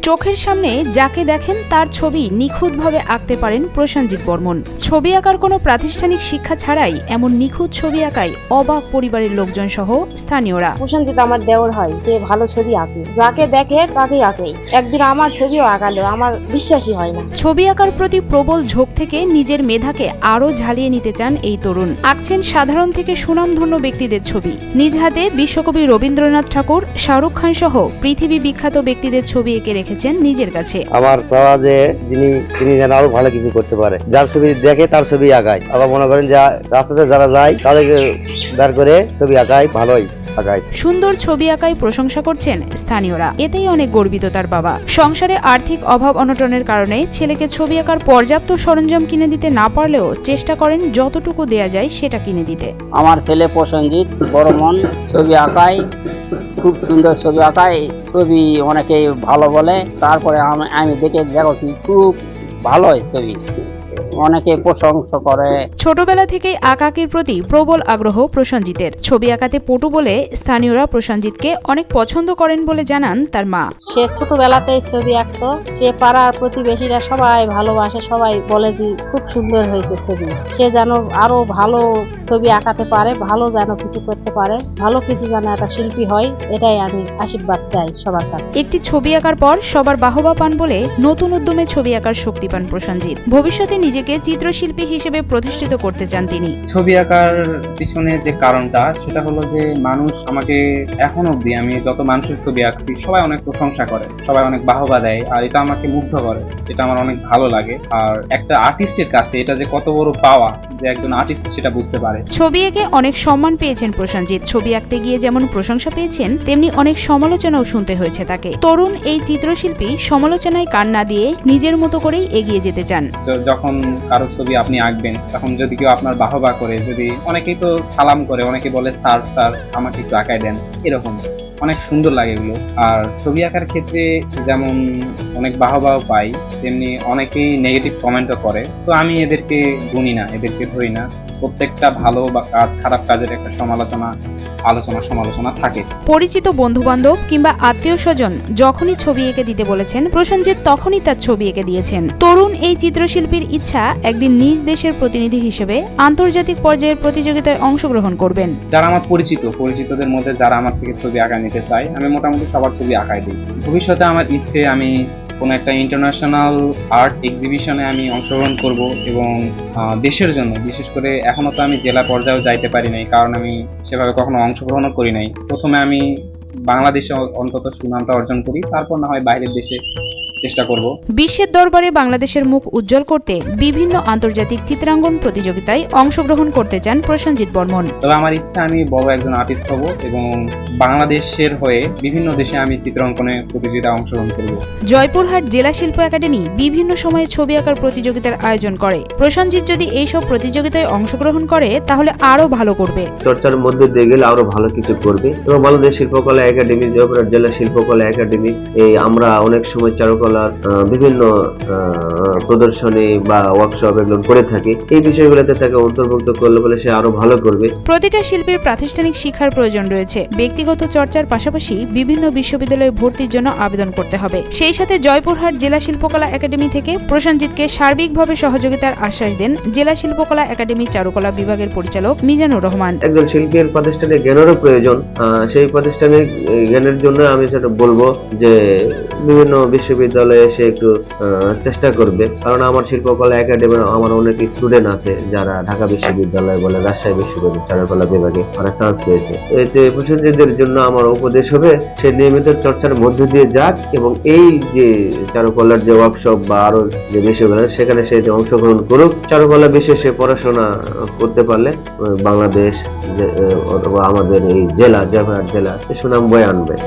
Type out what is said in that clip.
চোখের সামনে যাকে দেখেন তার ছবি নিখুঁতভাবে আঁকতে পারেন প্রসেনজিৎ বর্মন। ছবি আঁকার কোনো প্রাতিষ্ঠানিক শিক্ষা ছাড়াই এমন নিখুঁত ছবি আঁকায় অবাক পরিবারের লোকজন সহ স্থানীয়রা। প্রসেনজিৎ আমার দেওর হয়, যে ভালো ছবি আঁকে, যাকে দেখে তাকেই আঁকে। একদিন আমার ছবিও আঁকালো, আমার বিশ্বাসই হয় না। ছবি আঁকার প্রতি প্রবল ঝোঁক থেকে নিজের মেধাকে আরও ঝালিয়ে নিতে চান এই তরুণ। আঁকছেন সাধারণ থেকে সুনামধন্য ব্যক্তিদের ছবি। নিজ হাতে বিশ্বকবি রবীন্দ্রনাথ ঠাকুর, শাহরুখ খান সহ পৃথিবী বিখ্যাত ব্যক্তিদের ছবি এঁকে রেখেছেন নিজের কাছে। আমার চাওয়া যে তিনি যেন আরো ভালো কিছু করতে পারে, যার ছবি দেখে তার ছবি আঁকায়। আবার মনে করেন যে রাস্তাতে যারা যায় তাদেরকে দাঁড় করে ছবি আঁকায়, ভালোই আঁকায়। সুন্দর ছবি আঁকায় প্রশংসা করছেন স্থানীয়রা। এতেই অনেক গর্বিত তার বাবা। সংসারে আর্থিক অভাব অনটনের কারণে ছেলেকে ছবি আঁকার পর্যাপ্ত সরঞ্জাম কিনে দিতে না পারলেও চেষ্টা করেন যতটুকু দেয়া যায় সেটা কিনে দিতে। আমার ছেলে প্রসেনজিৎ বর্মন ছবি আঁকায়, খুব সুন্দর ছবি আঁকায়। ছবি অনেকে ভালো বলে, তারপরে আমি দেখে দেখছি খুব ভালো ছবি, অনেকে প্রশংসা করে। ছোটবেলা থেকেই আঁকাকির প্রতি প্রবল আগ্রহ প্রসেনজিতের। ছবি আঁকাতে পটু বলে স্থানীয়রা প্রসেনজিৎকে অনেক পছন্দ করেন বলে জানান তার মা। সে ছোটবেলাতেই ছবি আঁকতো, সে পাড়ার প্রতিবেশীরা সবাই ভালোবাসে, সবাই বলে যে খুব সুন্দর হয়েছে ছবি। সে যেন আরো ভালো ছবি আঁকাতে পারে, ভালো যেন কিছু করতে পারে, ভালো কিছু যেন একটা শিল্পী হয়, এটাই আমি আশীর্বাদ চাই সবার কাছে। একটি ছবি আঁকার পর সবার বাহবা পান বলে নতুন উদ্যমে ছবি আঁকার শক্তি পান প্রসেনজিৎ। ভবিষ্যতে নিজেকে চিত্রশিল্পী হিসেবে প্রতিষ্ঠিত করতে চান তিনি। ছবি আঁকার পিছনে যে কারণটা সেটা হলো যে মানুষ আমাকে এখন অব্দি আমি যত মানুষের ছবি আঁকছি সবাই অনেক প্রশংসা করে, সবাই অনেক বাহবা দেয়, আর এটা আমাকে মুগ্ধ করে, এটা আমার অনেক ভালো লাগে। আর একটা আর্টিস্টের কাছে এটা যে কত বড় পাওয়া, যে একজন আর্টিস্ট সেটা বুঝতে পারে। ছবি এঁকে অনেক সম্মান পেয়েছেন প্রসেনজিৎ। ছবি আঁকতে গিয়ে যেমন প্রশংসা পেয়েছেন, তেমনি অনেক সমালোচনাও শুনতে হয়েছে তাকে। তরুণ এই চিত্রশিল্পী সমালোচনায় কান না দিয়ে নিজের মতো করেই এগিয়ে যেতে চান। যখন কারো ছবি আপনি আঁকবেন, তখন যদি কেউ আপনার বাহবা করে, যদি অনেকেই তো সালাম করে, অনেকে বলে স্যার স্যার আমাকে একটু আঁকায় দেন, এরকম অনেক সুন্দর লাগে এগুলো। আর ছবি আঁকার ক্ষেত্রে যেমন অনেক বাহবাও পাই, তেমনি অনেকেই নেগেটিভ কমেন্টও করে। তো আমি এদেরকে গুনি না, এদেরকে ধরি না। প্রত্যেকটা ভালো বা খারাপ কাজের একটা সমালোচনা থাকে। পরিচিত বন্ধু বান্ধব কিংবা আত্মীয় স্বজন যখনই ছবি এঁকে দিতে বলেছেন প্রসেনজিৎ তখনই তার ছবি এঁকে দিয়েছেন। তরুণ এই চিত্রশিল্পীর ইচ্ছা একদিন নিজ দেশের প্রতিনিধি হিসেবে আন্তর্জাতিক পর্যায়ের প্রতিযোগিতায় অংশগ্রহণ করবেন। যারা আমার পরিচিতদের মধ্যে যারা আমার থেকে ছবি আঁকা নিতে চায়, আমি মোটামুটি সবার ছবি আঁকাই দিই। ভবিষ্যতে আমার ইচ্ছে আমি কোনো একটা ইন্টারন্যাশনাল আর্ট এক্সিবিশনে আমি অংশগ্রহণ করব, এবং দেশের জন্য, বিশেষ করে এখনো তো আমি জেলা পর্যায়েও যাইতে পারি নাই, কারণ আমি সেভাবে কখনো অংশগ্রহণও করি নাই। প্রথমে আমি বাংলাদেশে অন্তত সুনামটা অর্জন করি, তারপর না হয় বাইরের দেশে চেষ্টা করব। বিশ্বের দরবারে বাংলাদেশের মুখ উজ্জ্বল করতে বিভিন্ন আন্তর্জাতিক চিত্রাঙ্কন প্রতিযোগিতায় অংশগ্রহণ করতে চান প্রসেনজিৎ বর্মন। তবে আমার ইচ্ছা আমি বড় একজন আর্টিস্ট হব, এবং বাংলাদেশের হয়ে বিভিন্ন দেশে আমি চিত্রাঙ্কনে প্রতিযোগিতায় অংশগ্রহণ করব। জয়পুরহাট জেলা শিল্প একাডেমি বিভিন্ন সময়ে ছবি আঁকার প্রতিযোগিতার আয়োজন করে। প্রসেনজিৎ যদি এইসব প্রতিযোগিতায় অংশগ্রহণ করে তাহলে আরো ভালো করবে। চর্চার মধ্যে দিয়ে গেলে আরো ভালো কিছু করবে। এবং বাংলাদেশ শিল্পকলা একাডেমি, জয়পুরহাট জেলা শিল্পকলা একাডেমি, এই আমরা অনেক সময় চারুকলার বিভিন্ন প্রদর্শনী বা ওয়ার্কশপ এগুলো করে থাকি। এই বিষয়গুলোতে তাকে অন্তর্ভুক্ত করলে বলে সে আরো ভালো করবে। প্রতিটা শিল্পীর প্রাতিষ্ঠানিক শিক্ষার প্রয়োজন রয়েছে। ব্যক্তিগত চর্চার পাশাপাশি বিভিন্ন বিশ্ববিদ্যালয়ে ভর্তির জন্য আবেদন করতে হবে। সেই সাথে জয়পুরহাট জেলা শিল্পকলা একাডেমি থেকে প্রসেনজিৎকে সার্বিকভাবে সহযোগিতার আশ্বাস দেন জেলা শিল্পকলা একাডেমি চারুকলা বিভাগের পরিচালক মিজানুর রহমান। একজন শিল্পীর প্রাতিষ্ঠানিক জ্ঞানেরও প্রয়োজন। সেই প্রাতিষ্ঠানিক জ্ঞানের জন্য আমি সেটা বলবো যে বিভিন্ন বিশ্ববিদ্যালয়ে এসে একটু চেষ্টা করবে, কারণ আমার শিল্পকলা একাডেমির আমার অনেক স্টুডেন্ট আছে যারা ঢাকা বিশ্ববিদ্যালয় বলে, রাজশাহী বিশ্ববিদ্যালয় চারুকলা বিভাগে তারা চান্স পেয়েছে। এতে প্রসেনজিতের জন্য আমার উপদেশ হবে সে নিয়মিত চর্চার মধ্যে দিয়ে যাক, এবং এই যে চারুকলার যে ওয়ার্কশপ বা আরো যে বিষয়গুলো সেখানে সে অংশগ্রহণ করুক। চারুকলা বিশেষে পড়াশোনা করতে পারলে বাংলাদেশ অথবা আমাদের এই জেলা জয়পুরহাট জেলা সুনাম বয়ে আনবে।